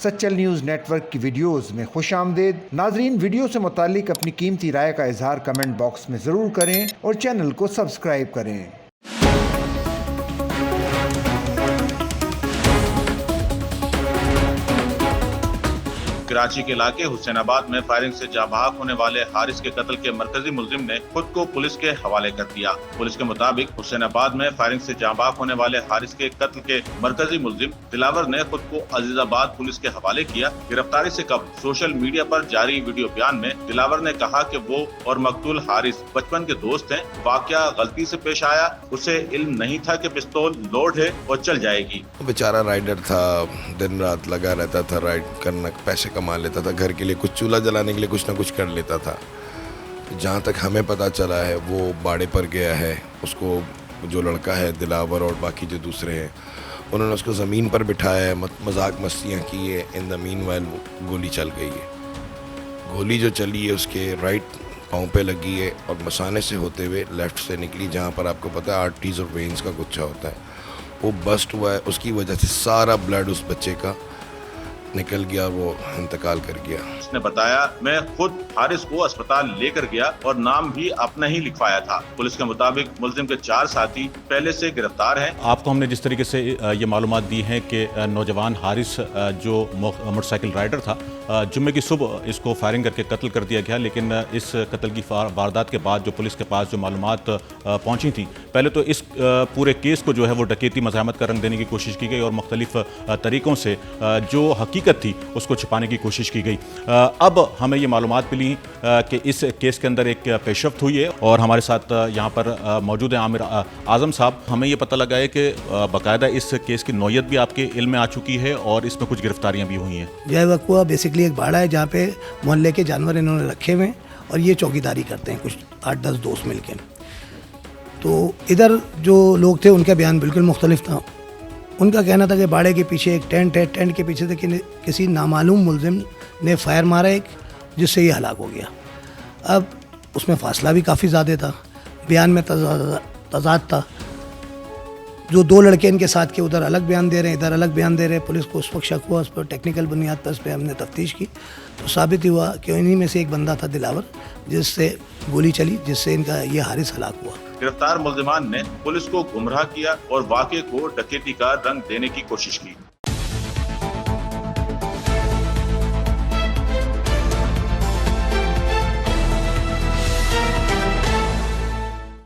Sachal news network की videos में खुशामदीद। नाजरीन, वीडियो से मुतालिक अपनी कीमती राय का इजहार कमेंट बॉक्स में ज़रूर करें और चैनल को सब्सक्राइब करें। कराची के इलाके हुसैनाबाद में फायरिंग से जाबाक होने वाले हारिस के कत्ल के मरकजी मुलजिम ने खुद को पुलिस के हवाले कर दिया। पुलिस के मुताबिक हुसैनाबाद में फायरिंग से जाबाक होने वाले हारिस के कत्ल के मरकजी मुलजिम दिलावर ने खुद को अजीजाबाद पुलिस के हवाले किया। गिरफ्तारी से कबल सोशल मीडिया पर जारी वीडियो बयान में दिलावर ने कहा कि वो और मकतूल हारिस बचपन के दोस्त हैं। वाकया गलती से पेश आया, उसे इल्म नहीं था कि पिस्तौल लोड है और चल जाएगी। बेचारा राइडर था, दिन रात लगा रहता था, राइड करना, पैसे कमा लेता था, घर के लिए कुछ चूल्हा जलाने के लिए कुछ ना कुछ कर लेता था। जहाँ तक हमें पता चला है वो बाड़े पर गया है। उसको जो लड़का है दिलावर और बाकी जो दूसरे हैं उन्होंने उसको ज़मीन पर बिठाया है, मजाक मस्तियाँ की है। इन द मीनवाइल गोली चल गई है। गोली जो चली है उसके राइट पाँव पे लगी है और मसाने से होते हुए लेफ़्ट से निकली, जहाँ पर आपको पता है आर्टरीज और वेन्स का गुच्छा होता है, वो बस्ट हुआ है। उसकी वजह से सारा ब्लड उस बच्चे का निकल गया, वो इंतकाल कर गया। उसने बताया, मैं खुद हारिस को अस्पताल लेकर गया और नाम भी अपना ही लिखवाया था। पुलिस के मुताबिक मुलजिम के 4 साथी पहले से गिरफ्तार हैं। आपको हमने जिस तरीके से ये मालूमात दी है कि नौजवान हारिस जो मोटरसाइकिल राइडर था, जुम्मे की सुबह इसको फायरिंग करके कत्ल कर दिया गया। लेकिन इस कत्ल की वारदात के बाद जो पुलिस के पास जो मालूमात पहुंची थी, पहले तो इस पूरे केस को जो है वो डकैती मज़ाहमत का रंग देने की कोशिश की गई और मुख्तलिफ तरीक़ों से जो हकीकत थी उसको छिपाने की कोशिश की गई। अब हमें ये मालूमात मिली कि इस केस के अंदर एक पेशरफ्त हुई है और हमारे साथ यहाँ पर मौजूद है आमिर आज़म साहब। हमें ये पता लगा है कि बाकायदा इस केस की नौयत भी आपके इल्म में आ चुकी है और इसमें कुछ गिरफ्तारियाँ भी हुई हैं। यह वक़्वा बेसिकली एक बाड़ा है जहाँ पे मोहल्ले के जानवर इन्होंने रखे हुए हैं और ये चौकीदारी करते हैं, कुछ 8-10 दोस्त मिलकर। तो इधर जो लोग थे उनका बयान बिल्कुल मुख्तलिफ था। उनका कहना था कि बाड़े के पीछे एक टेंट है, टेंट के पीछे से किसी नामालूम मुलजिम ने फायर मारा एक, जिससे ये हलाक हो गया। अब उसमें फासला भी काफ़ी ज़्यादा था, बयान में तजाद था। जो 2 लड़के इनके साथ के उधर अलग बयान दे रहे हैं, इधर अलग बयान दे रहे हैं। पुलिस को उस वक्त शक हुआ, उस पर टेक्निकल बुनियाद पर उस पर हमने तफ्तीश की तो साबित हुआ कि इन्हीं में से एक बंदा था दिलावर, जिससे गोली चली, जिससे इनका ये हारिस हलाक हुआ। गिरफ्तार मुलजिमान ने पुलिस को गुमराह किया और वाक़े को डकैती का रंग देने की कोशिश की।